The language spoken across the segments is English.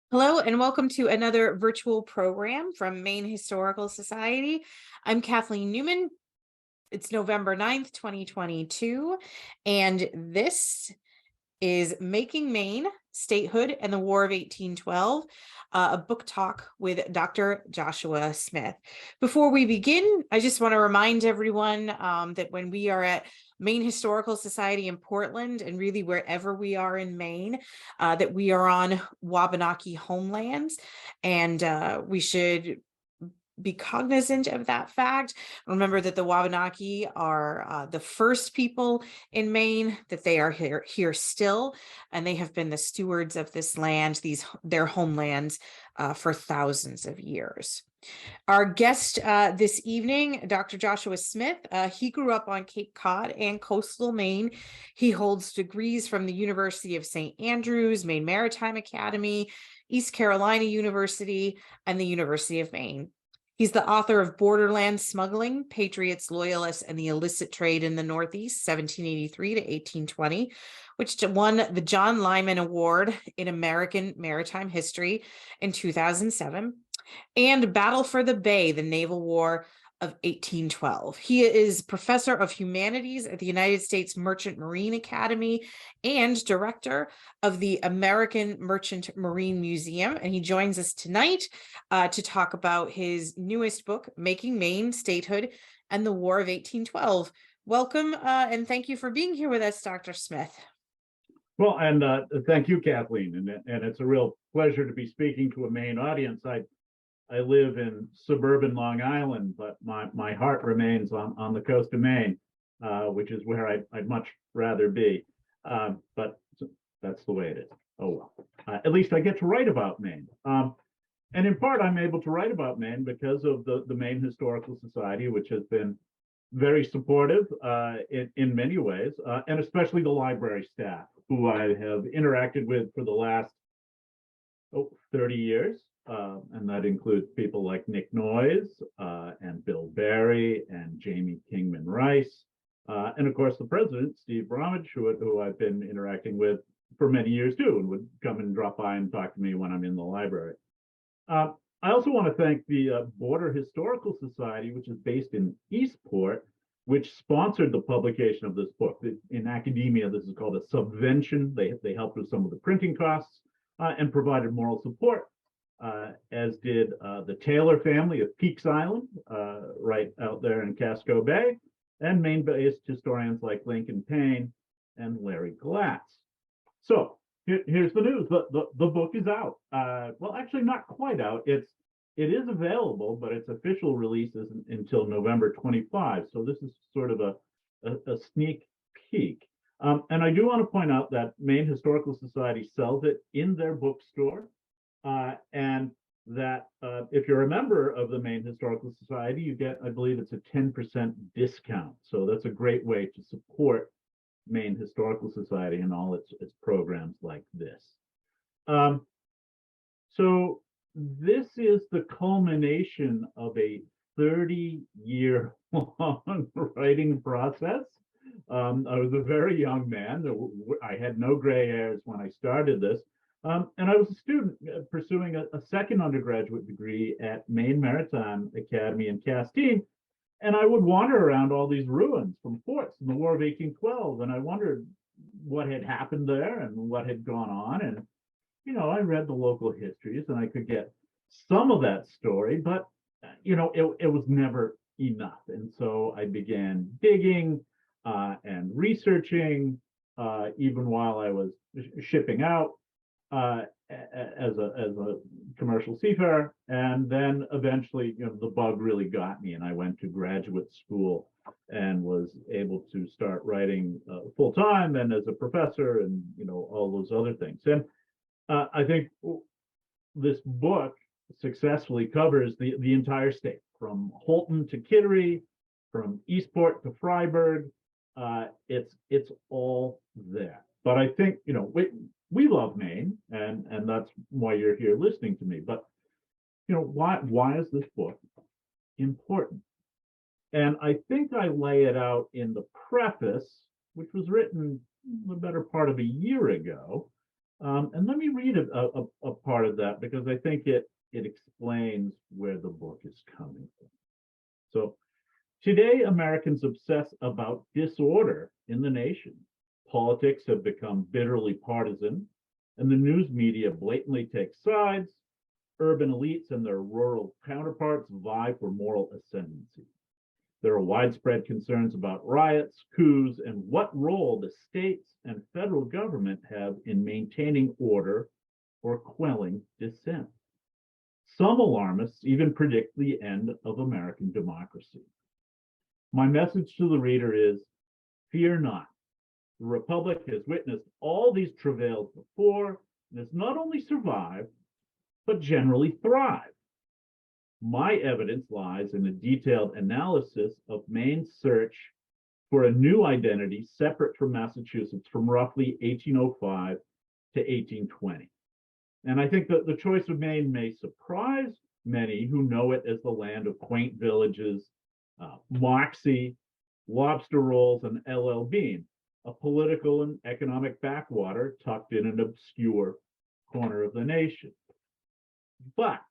Hello and welcome to another virtual program from Maine Historical Society. I'm Kathleen Newman. It's November 9th, 2022, and this is Making Maine, Statehood and the War of 1812, a book talk with Dr. Joshua Smith. Before we begin, I just want to remind everyone that when we are at Maine Historical Society in Portland, and really wherever we are in Maine, that we are on Wabanaki homelands, and we should be cognizant of that fact. Remember that the Wabanaki are the first people in Maine, that they are here still, and they have been the stewards of this land, their homelands, for thousands of years. Our guest this evening, Dr. Joshua Smith, he grew up on Cape Cod and coastal Maine. He holds degrees from the University of St. Andrews, Maine Maritime Academy, East Carolina University, and the University of Maine. He's the author of Borderland Smuggling, Patriots, Loyalists, and the Illicit Trade in the Northeast, 1783 to 1820, which won the John Lyman Award in American Maritime History in 2007, and Battle for the Bay, the Naval War of 1812. He is professor of humanities at the United States Merchant Marine Academy and director of the American Merchant Marine Museum. And he joins us tonight to talk about his newest book, Making Maine, Statehood and the War of 1812. Welcome and thank you for being here with us, Dr. Smith. Well, and thank you, Kathleen. And it's a real pleasure to be speaking to a Maine audience. I live in suburban Long Island, but my heart remains on the coast of Maine, which is where I'd much rather be. But that's the way it is. Oh, well. At least I get to write about Maine. And in part, I'm able to write about Maine because of the Maine Historical Society, which has been very supportive in many ways, and especially the library staff, who I have interacted with for the last 30 years. And that includes people like Nick Noyes and Bill Barry and Jamie Kingman Rice. And of course, the president, Steve Bromwich, who I've been interacting with for many years too, and would come and drop by and talk to me when I'm in the library. I also want to thank the Border Historical Society, which is based in Eastport, which sponsored the publication of this book. In academia, this is called a subvention. They helped with some of the printing costs and provided moral support. As did the Taylor family of Peaks Island, right out there in Casco Bay, and Maine-based historians like Lincoln Payne and Larry Glass. So here's the news: the book is out. Well, actually, not quite out. It is available, but its official release isn't until November 25. So this is sort of a sneak peek. And I do want to point out that Maine Historical Society sells it in their bookstore. And that if you're a member of the Maine Historical Society, you get, I believe it's a 10% discount. So that's a great way to support Maine Historical Society and all its programs like this. So this is the culmination of a 30-year long writing process. I was a very young man. I had no gray hairs when I started this. And I was a student pursuing a second undergraduate degree at Maine Maritime Academy in Castine. And I would wander around all these ruins from forts in the War of 1812. And I wondered what had happened there and what had gone on. And, I read the local histories and I could get some of that story, but, it was never enough. And so I began digging and researching, even while I was shipping out. As a commercial seafarer, and then eventually, the bug really got me, and I went to graduate school and was able to start writing full time and as a professor, and all those other things. And I think this book successfully covers the entire state, from Holton to Kittery, from Eastport to Freiburg. It's all there. But I think we love Maine, and that's why you're here listening to me. But why is this book important? And I think I lay it out in the preface, which was written the better part of a year ago. And let me read a part of that because I think it explains where the book is coming from. So today, Americans obsess about disorder in the nation. Politics have become bitterly partisan, and the news media blatantly takes sides. Urban elites and their rural counterparts vie for moral ascendancy. There are widespread concerns about riots, coups, and what role the states and federal government have in maintaining order or quelling dissent. Some alarmists even predict the end of American democracy. My message to the reader is, fear not. The Republic has witnessed all these travails before and has not only survived, but generally thrived. My evidence lies in a detailed analysis of Maine's search for a new identity separate from Massachusetts from roughly 1805 to 1820. And I think that the choice of Maine may surprise many who know it as the land of quaint villages, moxie, lobster rolls, and LL Bean, a political and economic backwater tucked in an obscure corner of the nation. But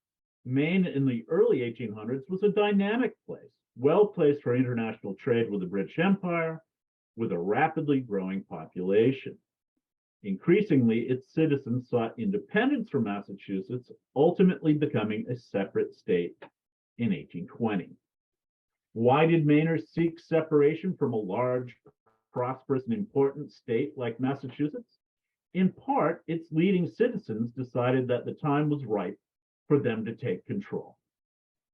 Maine in the early 1800s was a dynamic place, well placed for international trade with the British Empire, with a rapidly growing population. Increasingly, its citizens sought independence from Massachusetts, ultimately becoming a separate state in 1820. Why did Mainers seek separation from a large, prosperous, and important state like Massachusetts? In part, its leading citizens decided that the time was ripe for them to take control.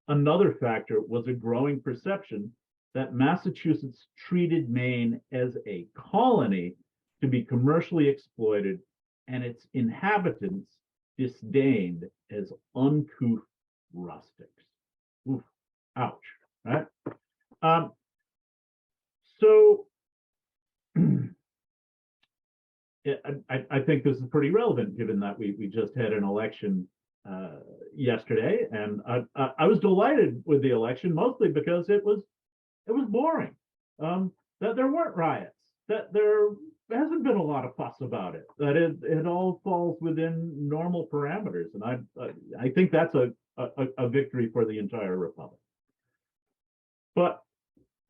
Another factor was a growing perception that Massachusetts treated Maine as a colony to be commercially exploited, and its inhabitants disdained as uncouth rustics. Oof, ouch, right? So I think this is pretty relevant given that we just had an election yesterday, and I was delighted with the election mostly because it was boring. That there weren't riots, that there hasn't been a lot of fuss about it, that it all falls within normal parameters, and I think that's a victory for the entire republic. But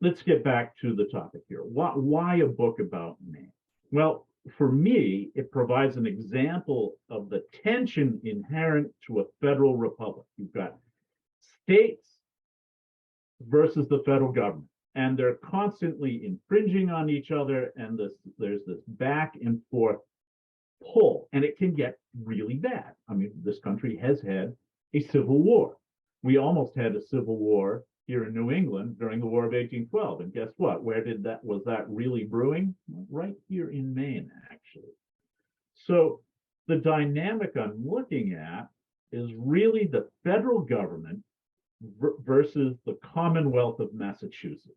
let's get back to the topic here. Why a book about Maine? Well, for me, it provides an example of the tension inherent to a federal republic. You've got states versus the federal government, and they're constantly infringing on each other, and there's this back and forth pull, and it can get really bad. I mean, this country has had a civil war. We almost had a civil war here in New England during the War of 1812. And guess what? Where was that really brewing? Right here in Maine, actually. So the dynamic I'm looking at is really the federal government versus the Commonwealth of Massachusetts.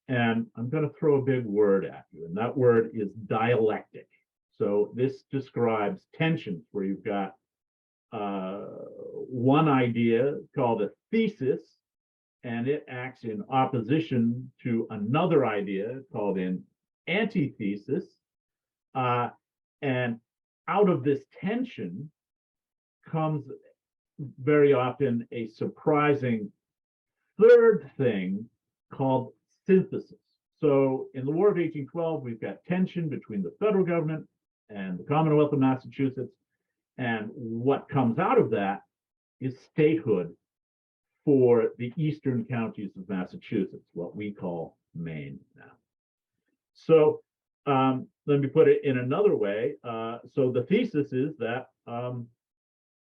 And I'm going to throw a big word at you, and that word is dialectic. So this describes tensions where you've got one idea called a thesis, and it acts in opposition to another idea called an antithesis. And out of this tension comes very often a surprising third thing called synthesis. So in the War of 1812, we've got tension between the federal government and the Commonwealth of Massachusetts. And what comes out of that is statehood for the eastern counties of Massachusetts, what we call Maine now. So let me put it in another way. So the thesis is that,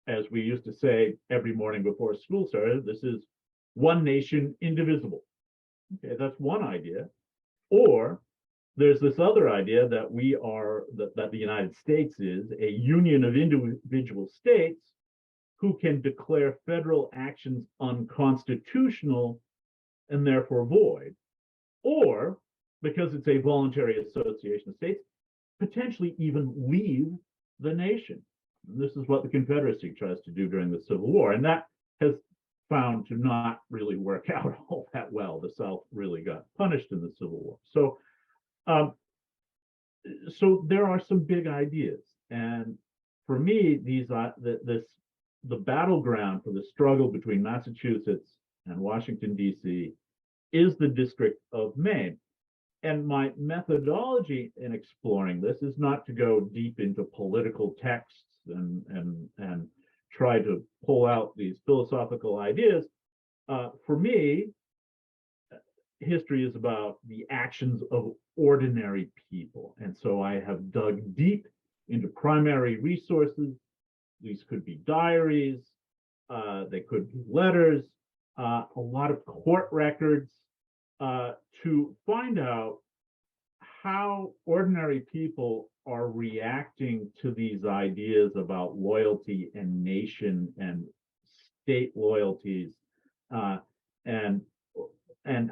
as we used to say every morning before school started, this is one nation, indivisible. Okay, that's one idea. Or there's this other idea that that the United States is a union of individual states who can declare federal actions unconstitutional and therefore void, or because it's a voluntary association of states, potentially even leave the nation. And this is what the Confederacy tries to do during the Civil War, and that has found to not really work out all that well. The South really got punished in the Civil War. So there are some big ideas And for me, the battleground for the struggle between Massachusetts and Washington, D.C. is the District of Maine. And my methodology in exploring this is not to go deep into political texts and try to pull out these philosophical ideas. For me, history is about the actions of ordinary people. And so I have dug deep into primary resources. These could be diaries, they could be letters, a lot of court records, to find out how ordinary people are reacting to these ideas about loyalty and nation and state loyalties, and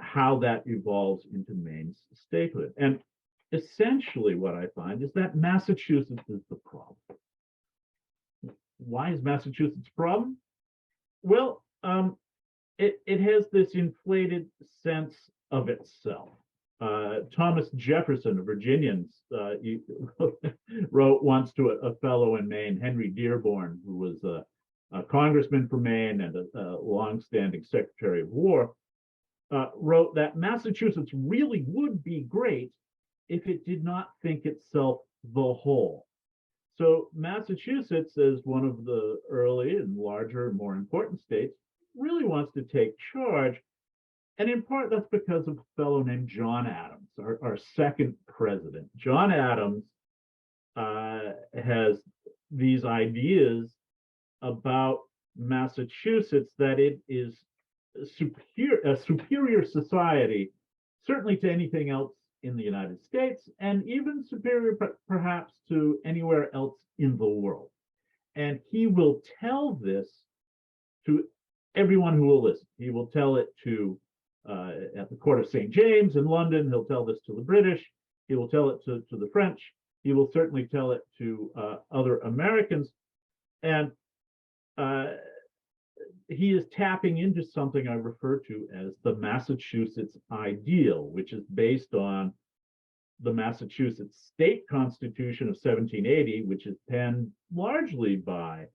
how that evolves into Maine's statehood. And essentially what I find is that Massachusetts is the problem. Why is Massachusetts a problem? Well, it has this inflated sense of itself. Thomas Jefferson, a Virginian, wrote once to a fellow in Maine, Henry Dearborn, who was a congressman for Maine and a longstanding Secretary of War, wrote that Massachusetts really would be great if it did not think itself the whole. So Massachusetts, as one of the early and larger and more important states, really wants to take charge. And in part, that's because of a fellow named John Adams, our second president. John Adams has these ideas about Massachusetts, that it is a superior society, certainly to anything else in the United States, and even superior perhaps to anywhere else in the world. And he will tell this to everyone who will listen. He will tell it to at the court of St. James in London. He'll tell this to the British. He will tell it to the French. He will certainly tell it to other Americans. And he is tapping into something I refer to as the Massachusetts ideal, which is based on the Massachusetts State Constitution of 1780, which is penned largely by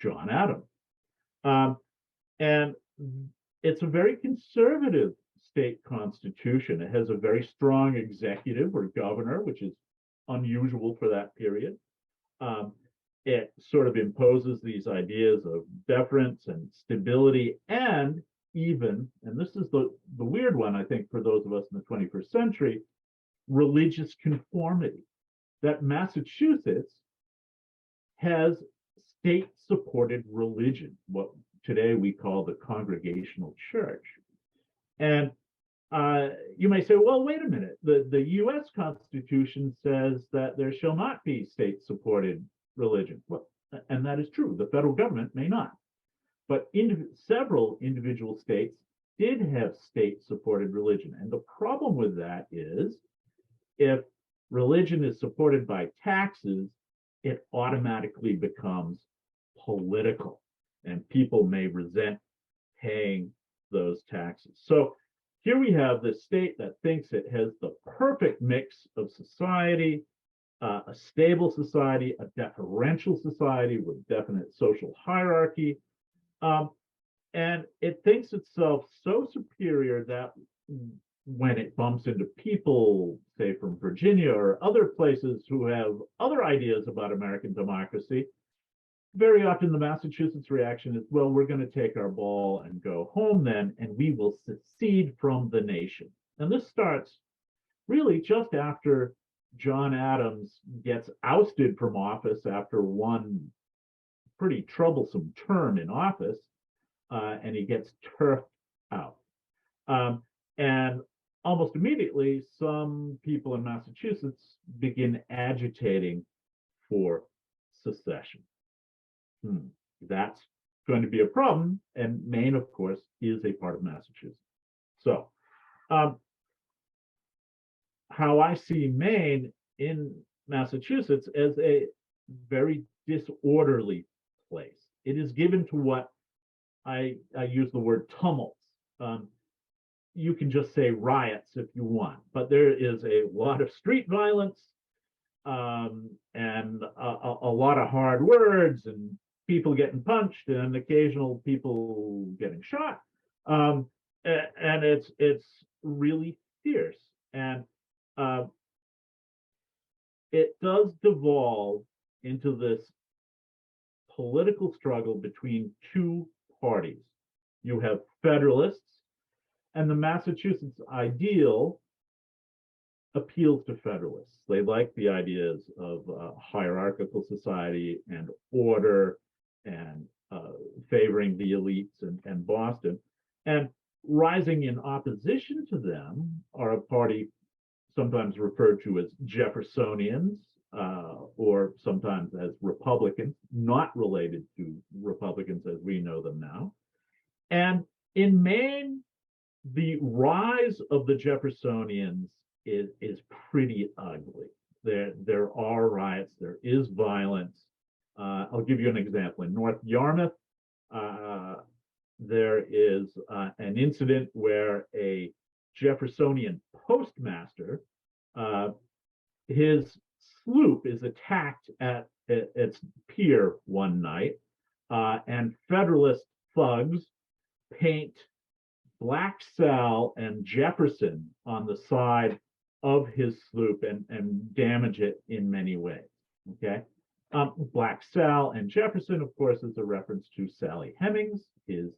John Adams. And it's a very conservative state constitution. It has a very strong executive or governor, which is unusual for that period. It sort of imposes these ideas of deference and stability, and even, and this is the weird one, I think, for those of us in the 21st century, religious conformity. That Massachusetts has state-supported religion, what today we call the Congregational Church. And you may say, well, wait a minute, the US Constitution says that there shall not be state-supported religion. Well, and that is true. The federal government may not. But several individual states did have state-supported religion. And the problem with that is, if religion is supported by taxes, it automatically becomes political, and people may resent paying those taxes. So here we have this state that thinks it has the perfect mix of society, a stable society, a deferential society with definite social hierarchy, and it thinks itself so superior that when it bumps into people, say from Virginia or other places who have other ideas about American democracy, very often the Massachusetts reaction is, well, we're going to take our ball and go home then, and we will secede from the nation. And this starts really just after John Adams gets ousted from office after one pretty troublesome term in office, and he gets turfed out. And almost immediately, some people in Massachusetts begin agitating for secession. That's going to be a problem, and Maine, of course, is a part of Massachusetts. So, how I see Maine in Massachusetts as a very disorderly place. It is given to what I use the word tumults. You can just say riots if you want, but there is a lot of street violence. and a lot of hard words and people getting punched and occasional people getting shot. And it's really fierce. And it does devolve into this political struggle between two parties. You have Federalists, and the Massachusetts ideal appeals to Federalists. They like the ideas of hierarchical society and order and favoring the elites and Boston. And rising in opposition to them are a party sometimes referred to as Jeffersonians, or sometimes as Republicans, not related to Republicans as we know them now. And in Maine, the rise of the Jeffersonians is pretty ugly. There are riots, there is violence. I'll give you an example. In North Yarmouth, there is an incident where a Jeffersonian postmaster, his sloop is attacked at its pier one night, and Federalist thugs paint Black Sal and Jefferson on the side of his sloop and damage it in many ways. Okay. Black Sal and Jefferson, of course, is a reference to Sally Hemings, his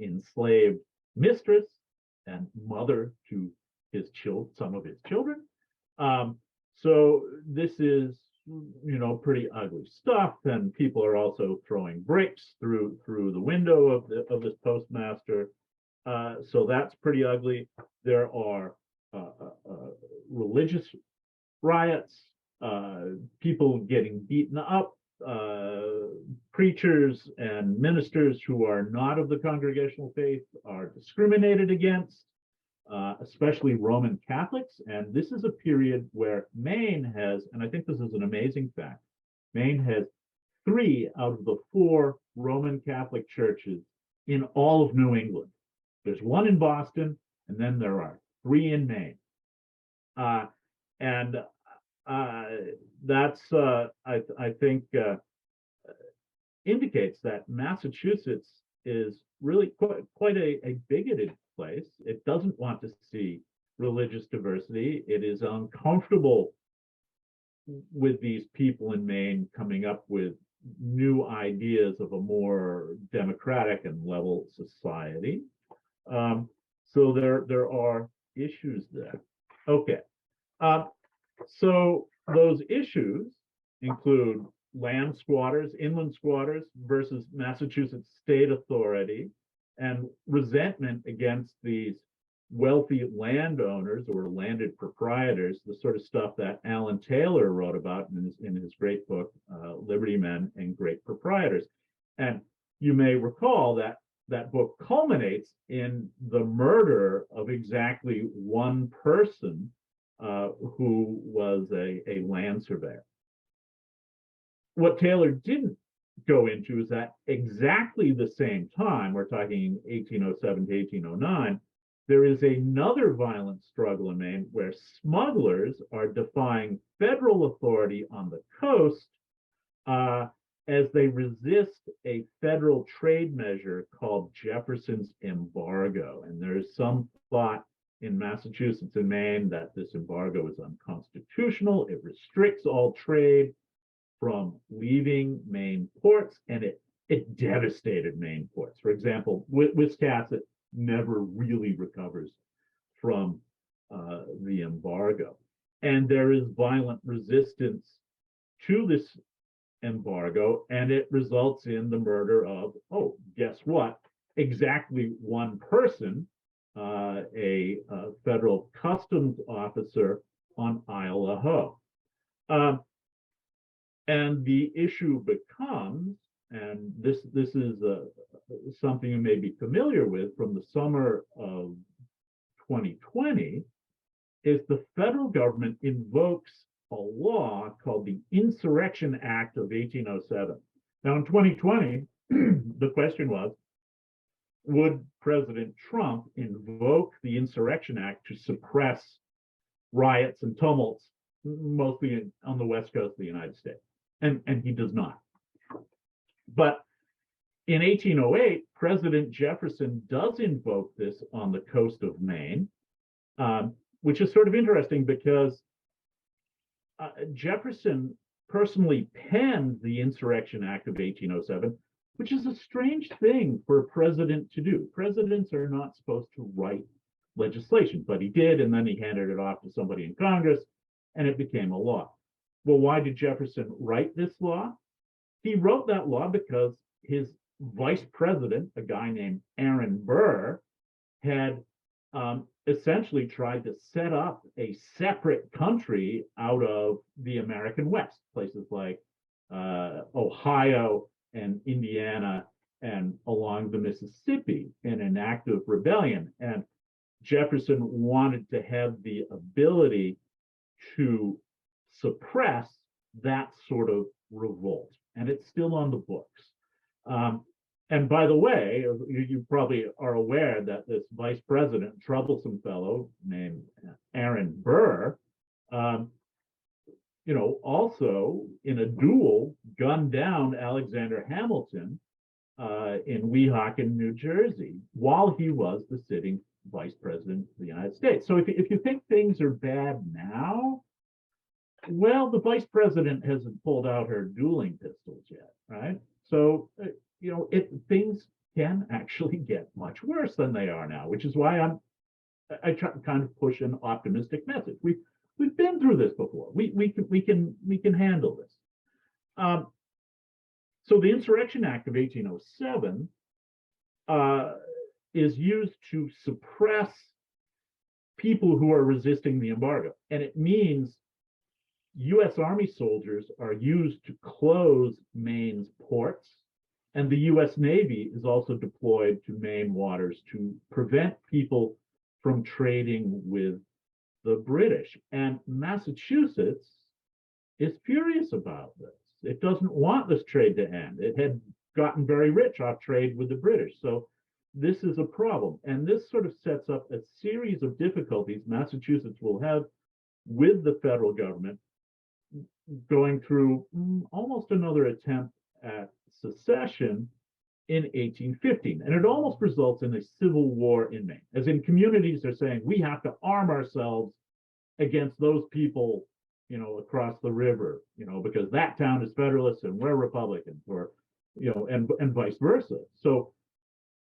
enslaved mistress and mother to his some of his children. So this is, pretty ugly stuff. And people are also throwing bricks through the window of this postmaster. So that's pretty ugly. There are religious riots, people getting beaten up, preachers and ministers who are not of the congregational faith are discriminated against, especially Roman Catholics. And this is a period where Maine has, and I think this is an amazing fact, Maine has 3 out of the 4 Roman Catholic churches in all of New England. There's 1 in Boston, and then there are 3 in Maine. And that's, I think, indicates that Massachusetts is really quite a bigoted place. It doesn't want to see religious diversity. It is uncomfortable with these people in Maine coming up with new ideas of a more democratic and level society. So there are issues there. Okay. So those issues include land squatters, inland squatters versus Massachusetts state authority, and resentment against these wealthy landowners or landed proprietors, the sort of stuff that Alan Taylor wrote about in his great book, Liberty Men and Great Proprietors. And you may recall that that book culminates in the murder of exactly one person who was a land surveyor. What Taylor didn't go into is that exactly the same time, we're talking 1807 to 1809, there is another violent struggle in Maine where smugglers are defying federal authority on the coast as they resist a federal trade measure called Jefferson's embargo. And there's some thought in Massachusetts and Maine that this embargo is unconstitutional. It restricts all trade from leaving Maine ports, and it devastated Maine ports. For example, Wiscasset never really recovers from the embargo. And there is violent resistance to this embargo, and it results in the murder of, oh, guess what? Exactly one person, a federal customs officer on Isle of Ho. And the issue becomes, and this is something you may be familiar with from the summer of 2020, is the federal government invokes a law called the Insurrection Act of 1807. Now in 2020, the question was, would President Trump invoke the Insurrection Act to suppress riots and tumults mostly on the west coast of the United States, and he does not. But in 1808, President Jefferson does invoke this on the coast of Maine, which is sort of interesting because Jefferson personally penned the Insurrection Act of 1807, which is a strange thing for a president to do. Presidents are not supposed to write legislation, but he did, and then he handed it off to somebody in Congress, and it became a law. Well, why did Jefferson write this law? He wrote that law because his vice president, a guy named Aaron Burr, had essentially tried to set up a separate country out of the American West, places like Ohio and Indiana and along the Mississippi, in an act of rebellion. And Jefferson wanted to have the ability to suppress that sort of revolt. And it's still on the books. And by the way, you probably are aware that this vice president, troublesome fellow named Aaron Burr, also in a duel gunned down Alexander Hamilton in Weehawken, New Jersey, while he was the sitting vice president of the United States. So if you think things are bad now, well, the vice president hasn't pulled out her dueling pistols yet, right? So, things can actually get much worse than they are now, which is why I try to kind of push an optimistic message. We've been through this before. We can handle this. So the Insurrection Act of 1807 is used to suppress people who are resisting the embargo, and it means U.S. Army soldiers are used to close Maine's ports, and the U.S. Navy is also deployed to Maine waters to prevent people from trading with the British. And Massachusetts is furious about this. It doesn't want this trade to end. It had gotten very rich off trade with the British. So this is a problem. And this sort of sets up a series of difficulties Massachusetts will have with the federal government, going through almost another attempt at secession in 1815. And it almost results in a civil war in Maine, as in communities are saying, we have to arm ourselves against those people, across the river, because that town is Federalist and we're Republicans, or, and vice versa. So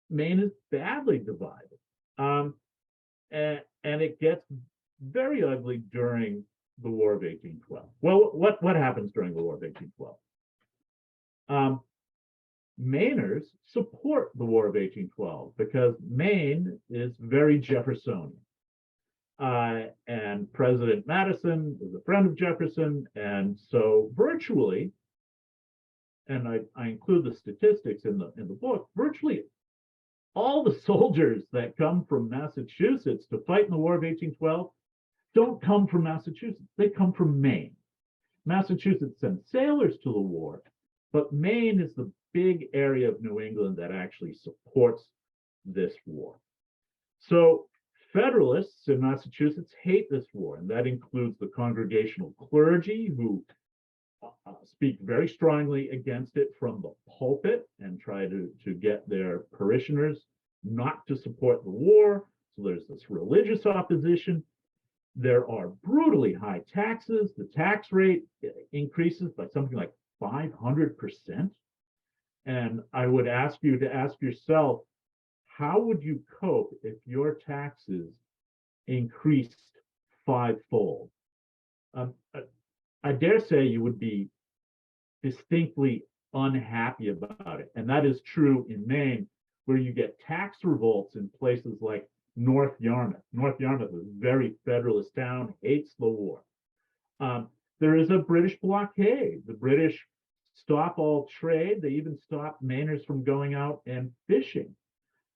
Maine is badly divided. And it gets very ugly during the War of 1812. Well, what happens during the War of 1812? Mainers support the War of 1812 because Maine is very Jeffersonian. And President Madison is a friend of Jefferson. And so virtually, and I include the statistics in the book, virtually all the soldiers that come from Massachusetts to fight in the War of 1812 don't come from Massachusetts. They come from Maine. Massachusetts sent sailors to the war, but Maine is the big area of New England that actually supports this war. So Federalists in Massachusetts hate this war, and that includes the congregational clergy who speak very strongly against it from the pulpit and try to get their parishioners not to support the war. So there's this religious opposition. There are brutally high taxes. The tax rate increases by something like 500%. And I would ask you to ask yourself, how would you cope if your taxes increased fivefold? I dare say you would be distinctly unhappy about it. And that is true in Maine, where you get tax revolts in places like North Yarmouth. North Yarmouth is a very Federalist town, hates the war. There is a British blockade. The British stop all trade. They even stop Mainers from going out and fishing.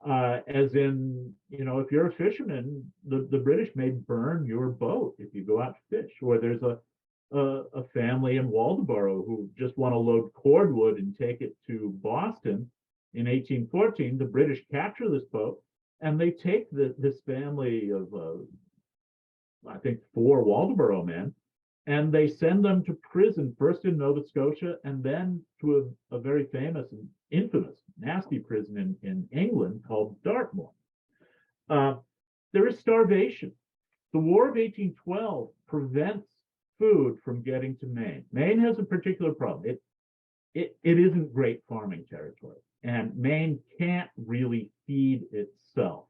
As in, if you're a fisherman, the British may burn your boat if you go out to fish. Or there's a family in Waldoboro who just want to load cordwood and take it to Boston in 1814. The British capture this boat, and they take this family of, I think, 4 Waldoboro men, and they send them to prison, first in Nova Scotia, and then to a very famous and infamous, nasty prison in England called Dartmoor. There is starvation. The War of 1812 prevents food from getting to Maine. Maine has a particular problem. It isn't great farming territory, and Maine can't really feed itself,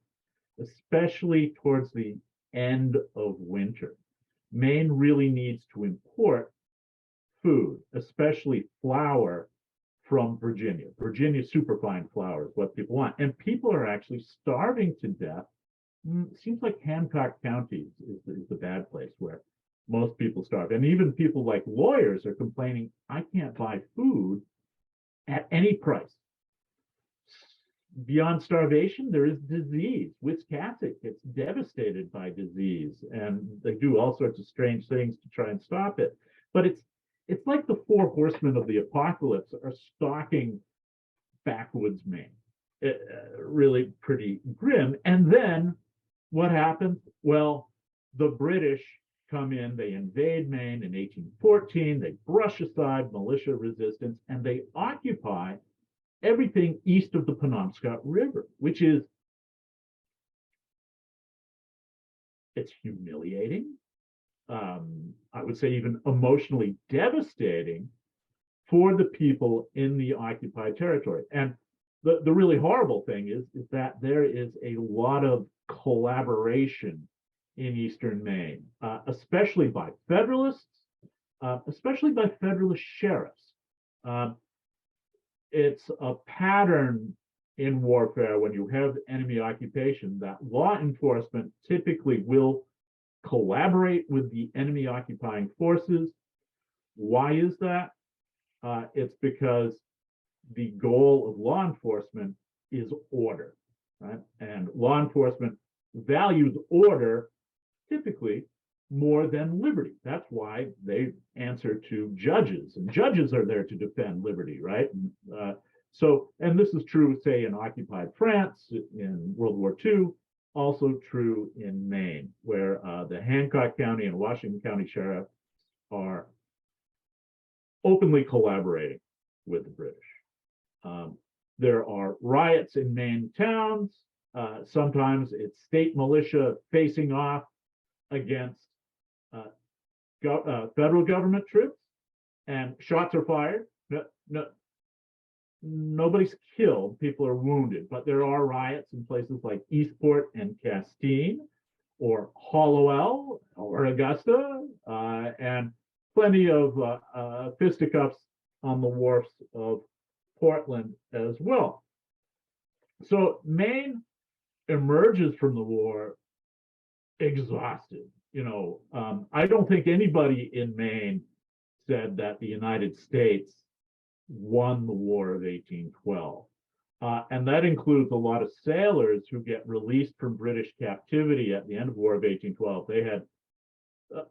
especially towards the end of winter. Maine really needs to import food, especially flour from Virginia. Virginia superfine flour is what people want. And people are actually starving to death. Seems like Hancock County is the bad place where most people starve. And even people like lawyers are complaining, I can't buy food at any price. Beyond starvation, there is disease. Wiscasset gets devastated by disease, and they do all sorts of strange things to try and stop it. But it's like the four horsemen of the apocalypse are stalking backwoods Maine. Really pretty grim. And then what happens? Well, the British come in, they invade Maine in 1814, they brush aside militia resistance, and they occupy everything east of the Penobscot River, which is, it's humiliating. I would say even emotionally devastating for the people in the occupied territory. And the really horrible thing is that there is a lot of collaboration in Eastern Maine, especially by Federalists, especially by Federalist sheriffs. It's a pattern in warfare when you have enemy occupation that law enforcement typically will collaborate with the enemy occupying forces. Why is that? It's because the goal of law enforcement is order, right? And law enforcement values order typically more than liberty. That's why they answer to judges, and judges are there to defend liberty, right? And this is true, say, in occupied France in World War II, also true in Maine, where the Hancock County and Washington County sheriffs are openly collaborating with the British. There are riots in Maine towns. Sometimes it's state militia facing off against federal government troops, and shots are fired. Nobody's killed, people are wounded, but there are riots in places like Eastport and Castine, or Hollowell, or Augusta, and plenty of fisticuffs on the wharfs of Portland as well. So Maine emerges from the war exhausted. I don't think anybody in Maine said that the United States won the War of 1812. And that includes a lot of sailors who get released from British captivity at the end of the War of 1812. They had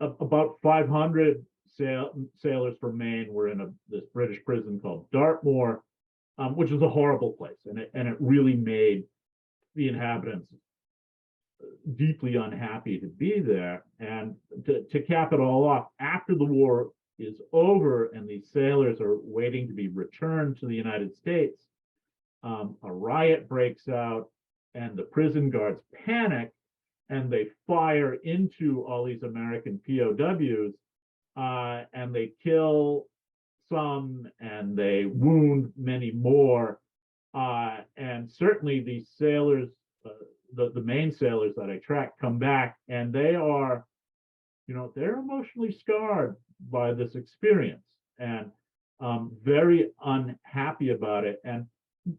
about 500 sailors from Maine were in this British prison called Dartmoor, which was a horrible place. And it really made the inhabitants deeply unhappy to be there. And to cap it all off, after the war is over and these sailors are waiting to be returned to the United States, a riot breaks out, and the prison guards panic, and they fire into all these American POWs, and they kill some, and they wound many more. And certainly these sailors, the Maine sailors that I tracked, come back, and they are, they're emotionally scarred by this experience, and very unhappy about it, and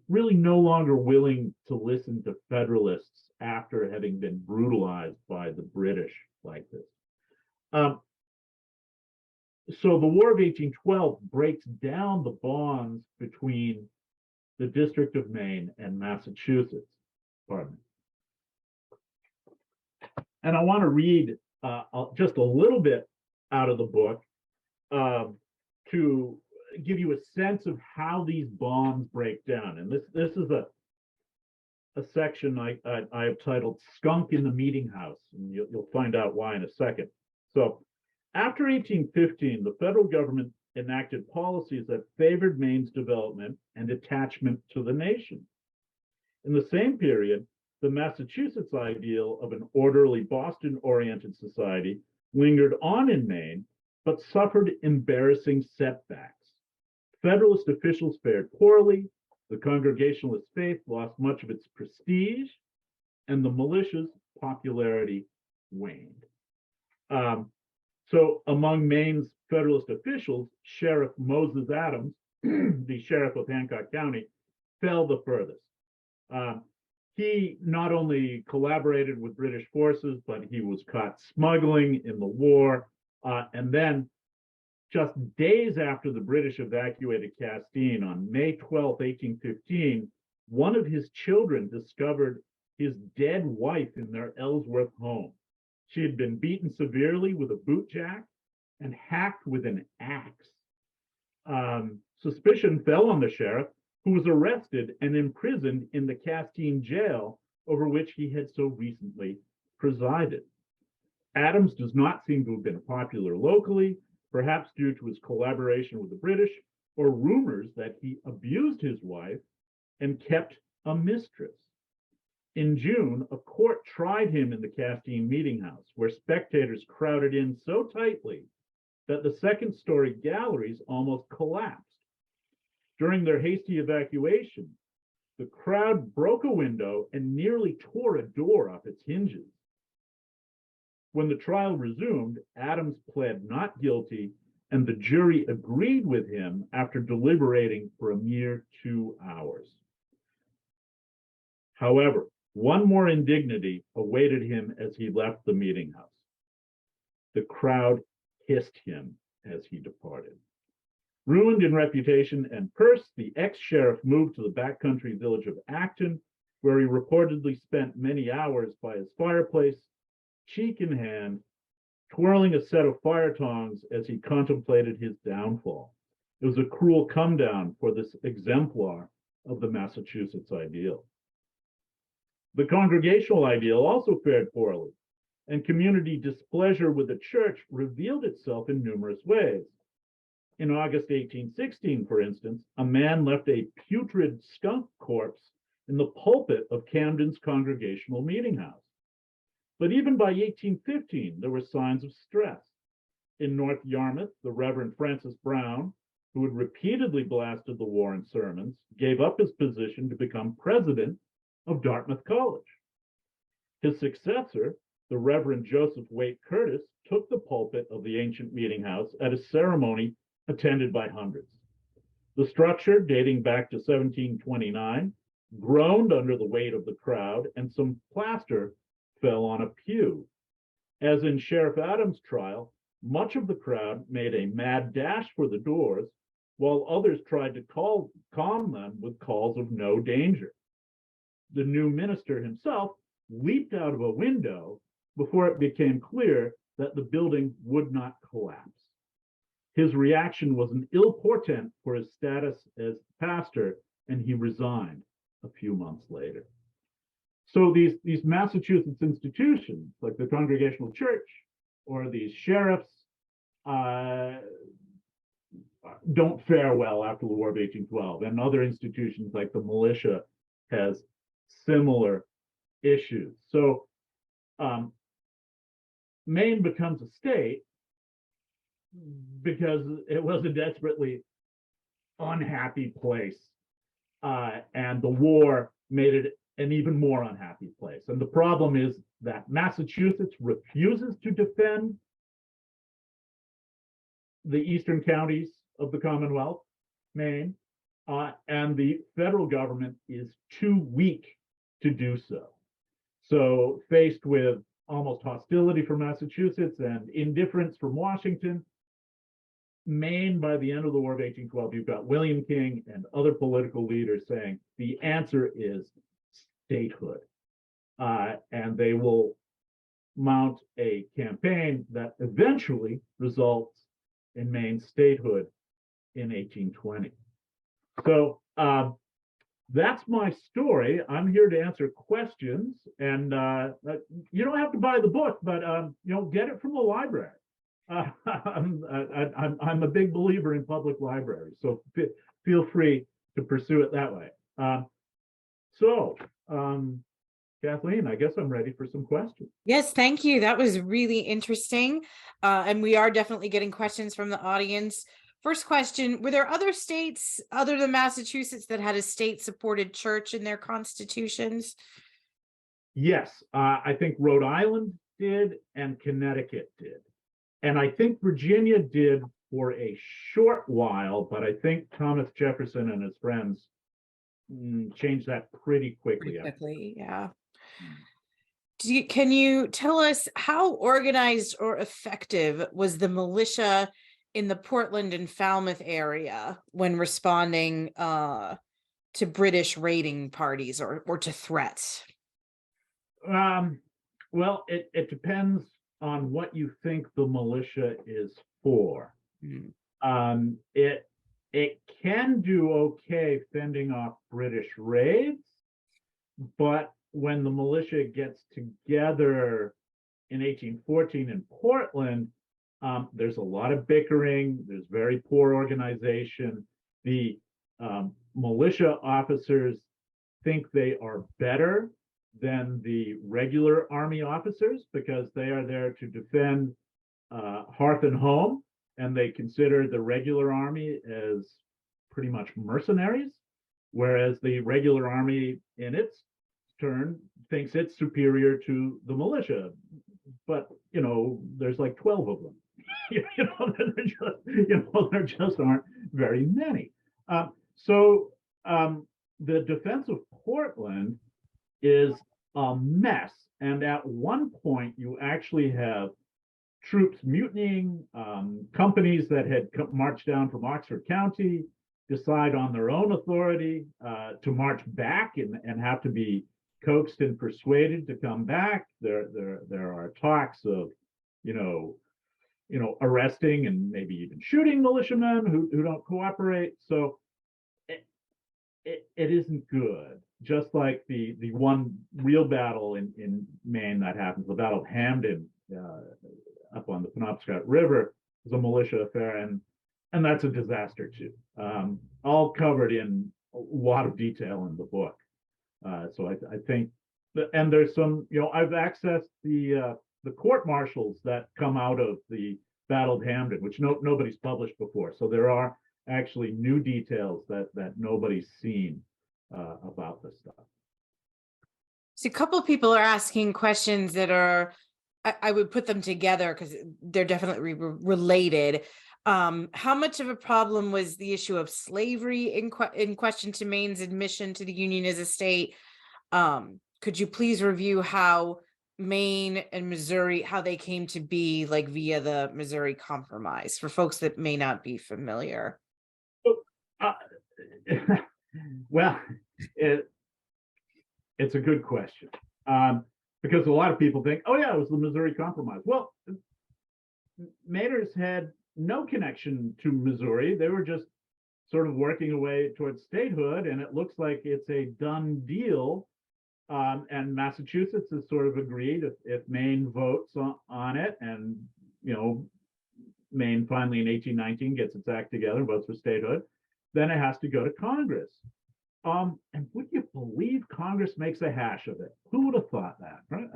really no longer willing to listen to Federalists after having been brutalized by the British like this. So the War of 1812 breaks down the bonds between the District of Maine and Massachusetts. Pardon me. And I want to read just a little bit out of the book to give you a sense of how these bonds break down. And this is a section I have titled "Skunk in the Meeting House," and you'll find out why in a second. So After 1815, the federal government enacted policies that favored Maine's development and attachment to the nation. In the same period, the Massachusetts ideal of an orderly Boston-oriented society lingered on in Maine, but suffered embarrassing setbacks. Federalist officials fared poorly, the Congregationalist faith lost much of its prestige, and the militia's popularity waned. So among Maine's Federalist officials, Sheriff Moses Adams, the sheriff of Hancock County, fell the furthest. He not only collaborated with British forces, but he was caught smuggling in the war. And then just days after the British evacuated Castine on May 12, 1815, one of his children discovered his dead wife in their Ellsworth home. She had been beaten severely with a boot jack and hacked with an axe. Suspicion fell on the sheriff, who was arrested and imprisoned in the Castine jail over which he had so recently presided. Adams does not seem to have been popular locally, perhaps due to his collaboration with the British or rumors that he abused his wife and kept a mistress. In June, a court tried him in the Castine Meeting House, where spectators crowded in so tightly that the second-story galleries almost collapsed. During their hasty evacuation, the crowd broke a window and nearly tore a door off its hinges. When the trial resumed, Adams pled not guilty, and the jury agreed with him after deliberating for a mere 2 hours. However, one more indignity awaited him as he left the meeting house. The crowd hissed him as he departed. Ruined in reputation and purse, the ex-sheriff moved to the backcountry village of Acton, where he reportedly spent many hours by his fireplace, cheek in hand, twirling a set of fire tongs as he contemplated his downfall. It was a cruel come down for this exemplar of the Massachusetts ideal. The congregational ideal also fared poorly, and community displeasure with the church revealed itself in numerous ways. In August 1816, for instance, a man left a putrid skunk corpse in the pulpit of Camden's Congregational Meeting House. But even by 1815, there were signs of stress. In North Yarmouth, the Reverend Francis Brown, who had repeatedly blasted the war in sermons, gave up his position to become president of Dartmouth College. His successor, the Reverend Joseph Waite Curtis, took the pulpit of the ancient meeting house at a ceremony attended by hundreds. The structure, dating back to 1729, groaned under the weight of the crowd, and some plaster fell on a pew. As in Sheriff Adams' trial, much of the crowd made a mad dash for the doors, while others tried to calm them with calls of no danger. The new minister himself leaped out of a window before it became clear that the building would not collapse. His reaction was an ill portent for his status as pastor, and he resigned a few months later. So these Massachusetts institutions, like the Congregational Church or these sheriffs, don't fare well after the War of 1812, and other institutions like the militia has similar issues. So Maine becomes a state because it was a desperately unhappy place, and the war made it an even more unhappy place. And the problem is that Massachusetts refuses to defend the eastern counties of the Commonwealth, Maine, and the federal government is too weak to do so. So faced with almost hostility from Massachusetts and indifference from Washington, Maine, by the end of the War of 1812, you've got William King and other political leaders saying the answer is statehood. And they will mount a campaign that eventually results in Maine's statehood in 1820. So that's my story. I'm here to answer questions, and you don't have to buy the book, but get it from the library. I'm a big believer in public libraries, so feel free to pursue it that way. So, Kathleen, I guess I'm ready for some questions. Yes, thank you. That was really interesting. And we are definitely getting questions from the audience. First question, were there other states other than Massachusetts that had a state-supported church in their constitutions? Yes, I think Rhode Island did and Connecticut did. And I think Virginia did for a short while, but I think Thomas Jefferson and his friends changed that pretty quickly. Yeah. Can you tell us how organized or effective was the militia in the Portland and Falmouth area when responding to British raiding parties or to threats? Well, it depends on what you think the militia is for. It can do okay fending off British raids, but when the militia gets together in 1814 in Portland, there's a lot of bickering. There's very poor organization. The militia officers think they are better than the regular army officers because they are there to defend hearth and home, and they consider the regular army as pretty much mercenaries, whereas the regular army in its turn thinks it's superior to the militia. But there's like 12 of them. There just aren't very many. So the defense of Portland is a mess. And at one point, you actually have troops mutinying, companies that had marched down from Oxford County decide on their own authority to march back and have to be coaxed and persuaded to come back. There are talks of, arresting and maybe even shooting militiamen who don't cooperate. So it isn't good. Just like the one real battle in Maine that happens, the Battle of Hamden up on the Penobscot River, is a militia affair, and that's a disaster too. All covered in a lot of detail in the book. So I think, and there's some, I've accessed the court martials that come out of the Battle of Hamden, which nobody's published before. So there are actually new details that nobody's seen about this stuff. So a couple of people are asking questions that are, I would put them together because they're definitely related. How much of a problem was the issue of slavery in question to Maine's admission to the Union as a state? Could you please review how Maine and Missouri, how they came to be, like via the Missouri Compromise, for folks that may not be familiar? Well, it's a good question, because a lot of people think, oh yeah, it was the Missouri Compromise. Well, Mainers had no connection to Missouri. They were just sort of working away towards statehood, and it looks like it's a done deal. And Massachusetts has sort of agreed if Maine votes on it, and Maine finally in 1819 gets its act together and votes for statehood, then it has to go to Congress. And would you believe Congress makes a hash of it? Who would have thought that, right?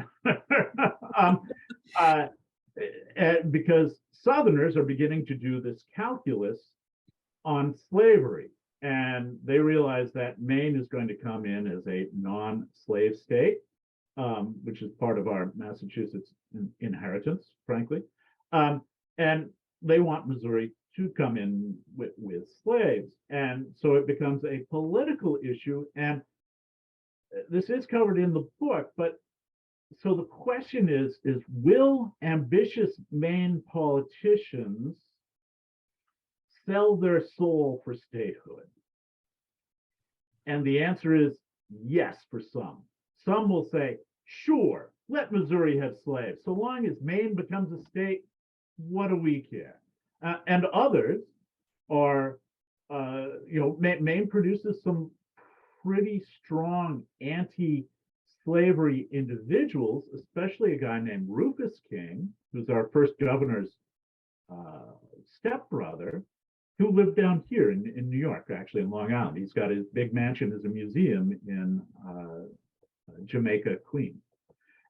Because Southerners are beginning to do this calculus on slavery, and they realize that Maine is going to come in as a non-slave state, which is part of our Massachusetts inheritance, frankly. And they want Missouri to come in with slaves. And so it becomes a political issue. And this is covered in the book, but so the question is will ambitious Maine politicians sell their soul for statehood? And the answer is yes, for some. Some will say, sure, let Missouri have slaves. So long as Maine becomes a state, what do we care? And others are, Maine produces some pretty strong anti-slavery individuals, especially a guy named Rufus King, who's our first governor's stepbrother who lived down here in New York, actually in Long Island. He's got his big mansion as a museum in Jamaica, Queens.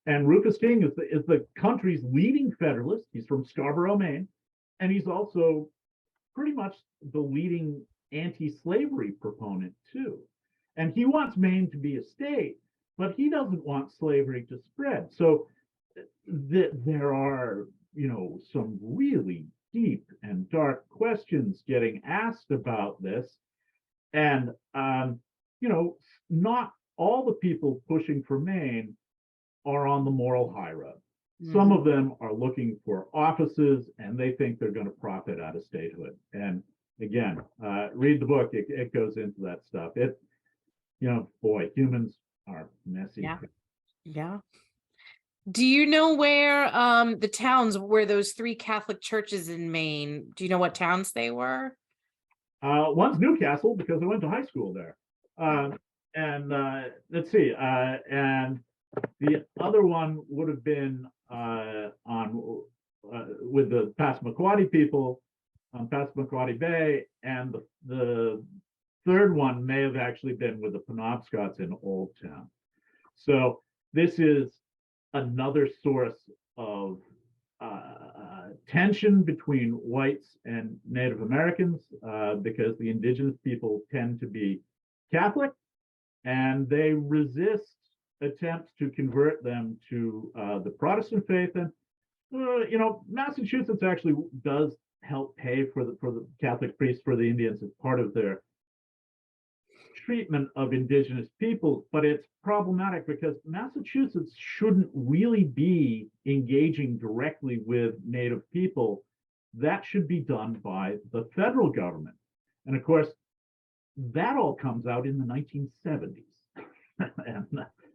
And Rufus King is the country's leading Federalist. He's from Scarborough, Maine, and he's also pretty much the leading anti-slavery proponent too. And he wants Maine to be a state, but he doesn't want slavery to spread. So there are, some really deep and dark questions getting asked about this. And, not all the people pushing for Maine are on the moral high road. Some of them are looking for offices and they think they're going to profit out of statehood. And again, read the book. It goes into that stuff. Boy, humans are messy. Yeah. Yeah. Do you know where the towns where those 3 Catholic churches in Maine, do you know what towns they were? One's Newcastle because I went to high school there. And let's see. And the other one would have been with the Passamaquoddy people on Passamaquoddy Bay, and the third one may have actually been with the Penobscots in Old Town. So this is another source of tension between whites and Native Americans because the indigenous people tend to be Catholic, and they resist attempts to convert them to the Protestant faith. And Massachusetts actually does help pay for the Catholic priests for the Indians as part of their treatment of indigenous people, but it's problematic because Massachusetts shouldn't really be engaging directly with Native people. That should be done by the federal government. And of course, that all comes out in the 1970s. And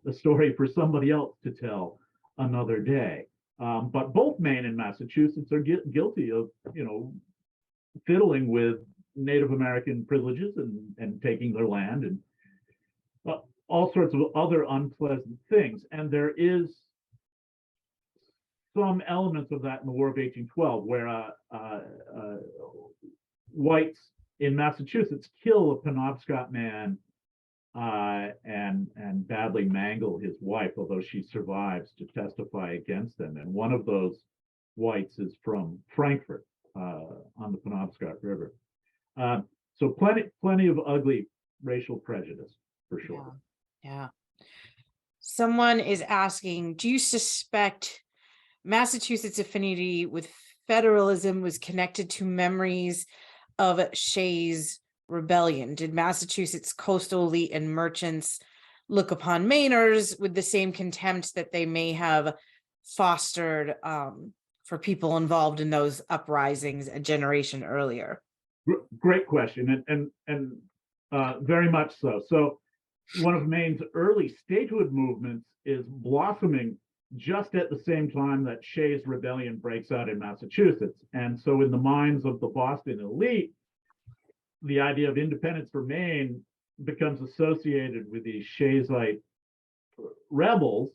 the story for somebody else to tell another day. But both Maine and Massachusetts are guilty of, fiddling with Native American privileges and taking their land and all sorts of other unpleasant things. And there is some elements of that in the War of 1812, where whites in Massachusetts kill a Penobscot man and badly mangle his wife, although she survives to testify against them. And one of those whites is from Frankfort on the Penobscot River. So plenty of ugly racial prejudice for sure. Yeah. Someone is asking, do you suspect Massachusetts' affinity with federalism was connected to memories of Shays' Rebellion? Did Massachusetts coastal elite and merchants look upon Mainers with the same contempt that they may have fostered for people involved in those uprisings a generation earlier? Great question, and very much so. So one of Maine's early statehood movements is blossoming just at the same time that Shays' Rebellion breaks out in Massachusetts. And so in the minds of the Boston elite, the idea of independence for Maine becomes associated with these Shaysite rebels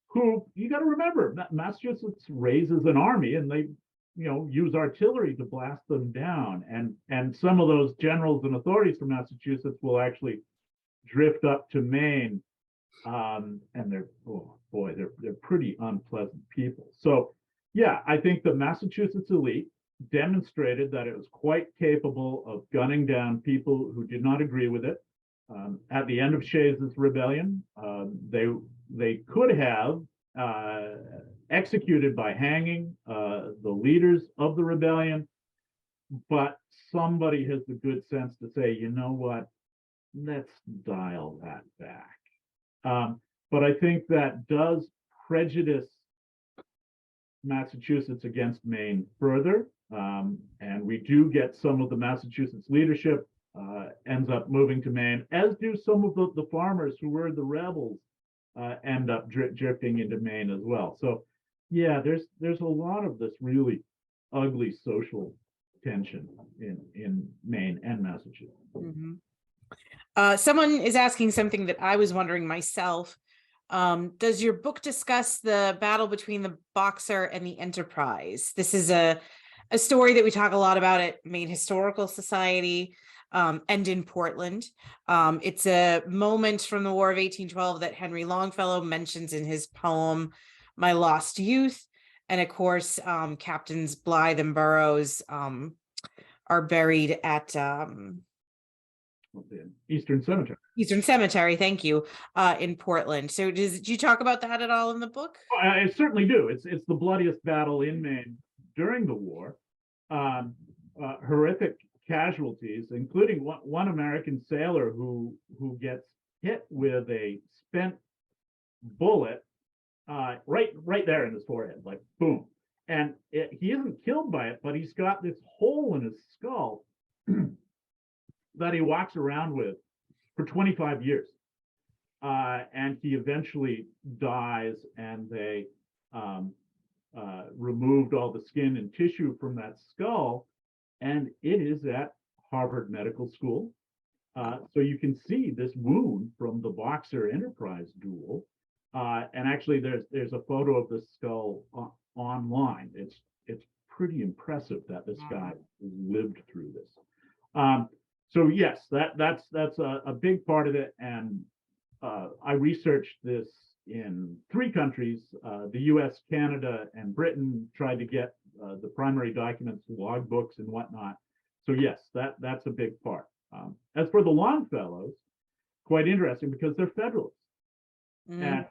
who, you got to remember, Massachusetts raises an army and they use artillery to blast them down. And some of those generals and authorities from Massachusetts will actually drift up to Maine. And they're pretty unpleasant people. So yeah, I think the Massachusetts elite demonstrated that it was quite capable of gunning down people who did not agree with it. At the end of Shays' Rebellion, they could have executed by hanging the leaders of the rebellion, but somebody has the good sense to say, you know what, let's dial that back. But I think that does prejudice Massachusetts against Maine further. And we do get some of the Massachusetts leadership ends up moving to Maine, as do some of the farmers who were the rebels end up drifting into Maine as well. So yeah, there's a lot of this really ugly social tension in Maine and Massachusetts. Mm-hmm. Someone is asking something that I was wondering myself. Does your book discuss the battle between the Boxer and the Enterprise? This is a a story that we talk a lot about at Maine Historical Society, and in Portland. It's a moment from the War of 1812 that Henry Longfellow mentions in his poem, My Lost Youth. And of course, Captains Blythe and Burrows are buried at Eastern Cemetery. Eastern Cemetery, thank you, in Portland. So did you talk about that at all in the book? I certainly do. It's the bloodiest battle in Maine during the war. Horrific casualties, including one American sailor who gets hit with a spent bullet right there in his forehead, like boom. And he isn't killed by it, but he's got this hole in his skull that he walks around with for 25 years. And he eventually dies, and they removed all the skin and tissue from that skull, and it is at Harvard Medical School. So you can see this wound from the Boxer Enterprise duel. And actually, there's a photo of the skull online. It's pretty impressive that this guy lived through this. So yes, that's a big part of it. And I researched this in 3 countries, the US, Canada, and Britain, tried to get the primary documents, logbooks and whatnot. So yes, that's a big part. As for the Longfellows, quite interesting because they're Federalists. And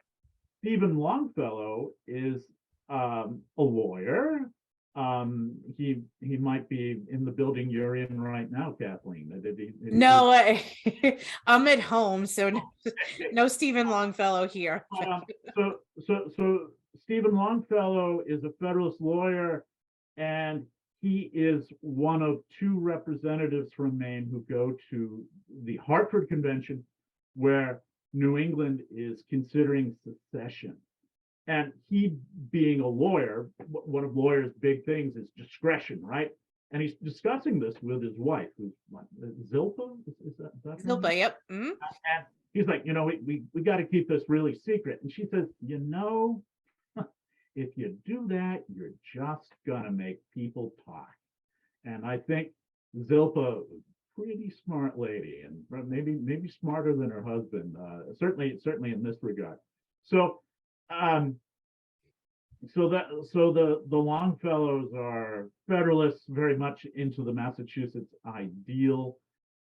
Stephen Longfellow is a lawyer. He might be in the building you're in right now, Kathleen. No, I'm at home, so no Stephen Longfellow here. So Stephen Longfellow is a Federalist lawyer, and he is one of 2 representatives from Maine who go to the Hartford Convention, where New England is considering secession. And he, being a lawyer, one of lawyers' big things is discretion, right? And he's discussing this with his wife, who's what, Zilpah? Is that Zilpah, yep. And he's like, we got to keep this really secret. And she says, if you do that, you're just gonna make people talk. And I think Zilpah, pretty smart lady, and maybe smarter than her husband, certainly in this regard. So the Longfellows are Federalists, very much into the Massachusetts ideal,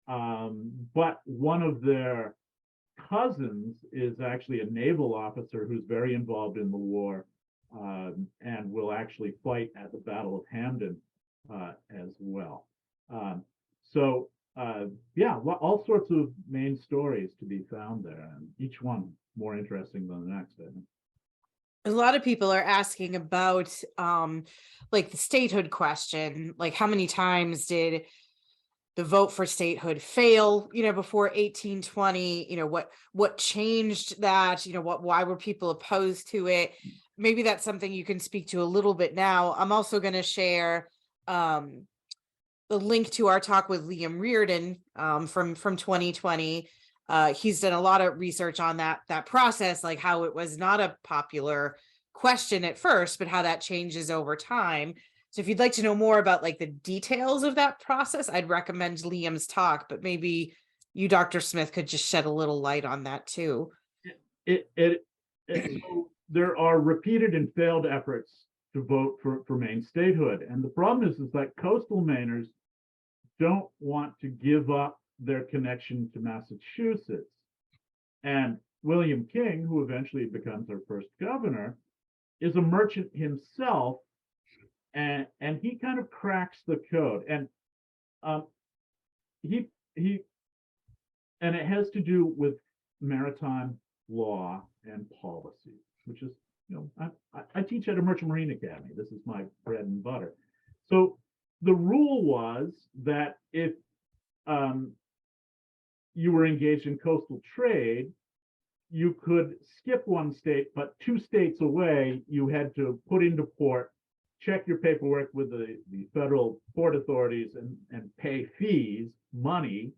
but one of their cousins is actually a naval officer who's very involved in the war, and will actually fight at the Battle of Hamden as well. Yeah, all sorts of Maine stories to be found there, and each one more interesting than the next, I think. A lot of people are asking about like the statehood question, like how many times did the vote for statehood fail, before 1820, what changed that, why were people opposed to it? Maybe that's something you can speak to a little bit now. I'm also going to share the link to our talk with Liam Reardon from 2020. He's done a lot of research on that process, like how it was not a popular question at first, but how that changes over time. So if you'd like to know more about like the details of that process, I'd recommend Liam's talk, but maybe you, Dr. Smith, could just shed a little light on that too. So there are repeated and failed efforts to vote for Maine statehood. And the problem is that coastal Mainers don't want to give up their connection to Massachusetts. And William King, who eventually becomes our first governor, is a merchant himself, and he kind of cracks the code. And and it has to do with maritime law and policy, which is, I teach at a Merchant Marine Academy. This is my bread and butter. So the rule was that if you were engaged in coastal trade, you could skip one state, but 2 states away, you had to put into port, check your paperwork with the federal port authorities, and pay fees, money,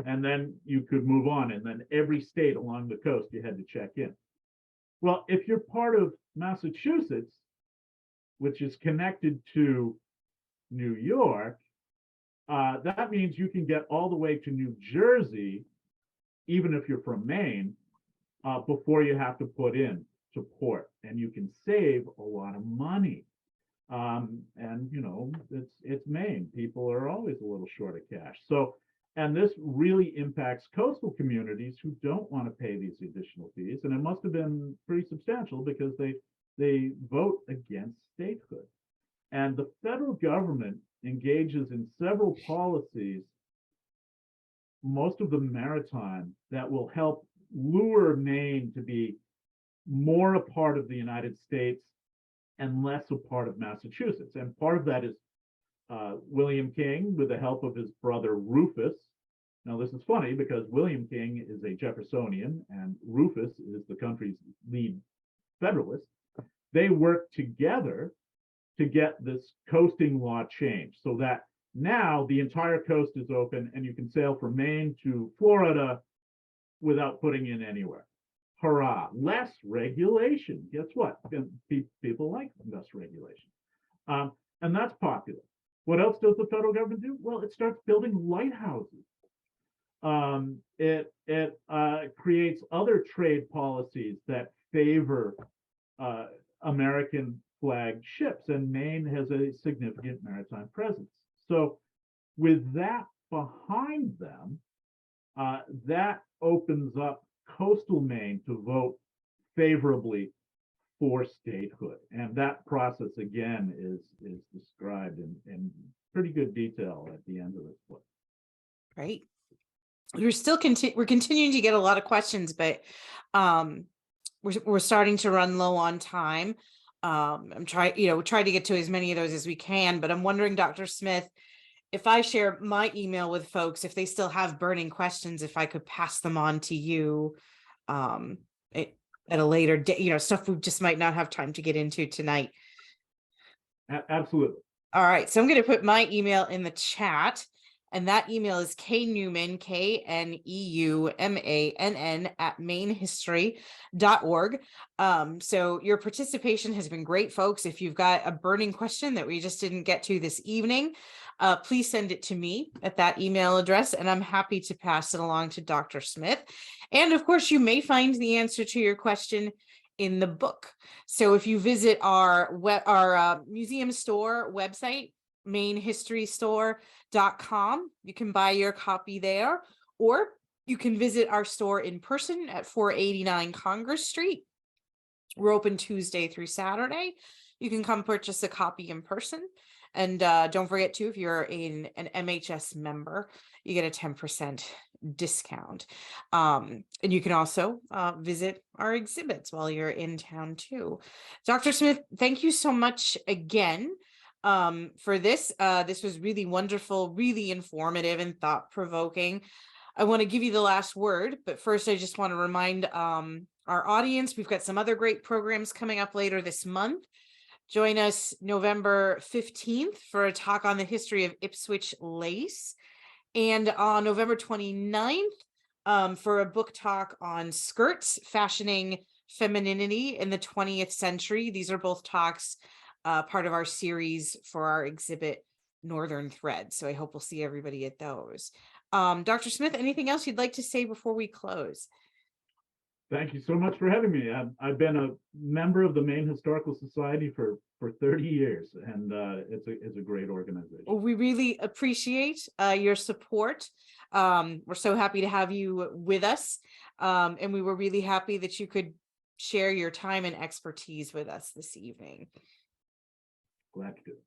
and then you could move on. And then every state along the coast, you had to check in. Well, if you're part of Massachusetts, which is connected to New York, that means you can get all the way to New Jersey, even if you're from Maine, before you have to put in to port, and you can save a lot of money. And you know, it's Maine. People are always a little short of cash. So, and this really impacts coastal communities who don't want to pay these additional fees. And it must have been pretty substantial because they vote against statehood. And the federal government engages in several policies, most of them maritime, that will help lure Maine to be more a part of the United States and less a part of Massachusetts. And part of that is William King, with the help of his brother Rufus. Now, this is funny because William King is a Jeffersonian and Rufus is the country's lead Federalist. They worked together to get this coasting law changed so that now the entire coast is open and you can sail from Maine to Florida without putting in anywhere. Hurrah, less regulation. Guess what? People like less regulation. And that's popular. What else does the federal government do? Well, it starts building lighthouses. It creates other trade policies that favor American flagged ships, and Maine has a significant maritime presence. So with that behind them, that opens up coastal Maine to vote favorably for statehood. And that process, again, is described in pretty good detail at the end of this book. Great. We're still we're continuing to get a lot of questions, but we're starting to run low on time. I'm trying to get to as many of those as we can, but I'm wondering, Dr. Smith, if I share my email with folks, if they still have burning questions, if I could pass them on to you at a later date, stuff we just might not have time to get into tonight. Absolutely. All right. So I'm going to put my email in the chat. And that email is kneumann, KNEUMANN @mainehistory.org. So your participation has been great, folks. If you've got a burning question that we just didn't get to this evening, please send it to me at that email address, and I'm happy to pass it along to Dr. Smith. And of course, you may find the answer to your question in the book. So if you visit our museum store website, mainehistorystore.com, you can buy your copy there, or you can visit our store in person at 489 Congress Street. We're open Tuesday through Saturday. You can come purchase a copy in person. And don't forget too, if you're an MHS member, you get a 10% discount. And you can also visit our exhibits while you're in town too. Dr. Smith, thank you so much again for this. This was really wonderful, really informative and thought-provoking. I want to give you the last word, but first I just want to remind our audience, we've got some other great programs coming up later this month. Join us November 15th for a talk on the history of Ipswich lace, and on November 29th for a book talk on skirts, fashioning femininity in the 20th century. These are both talks part of our series for our exhibit Northern Thread. So I hope we'll see everybody at those. Dr. Smith, anything else you'd like to say before we close? Thank you so much for having me. I've been a member of the Maine Historical Society for 30 years, and it's a great organization. Well, we really appreciate your support. We're so happy to have you with us, and we were really happy that you could share your time and expertise with us this evening. Glad to do it.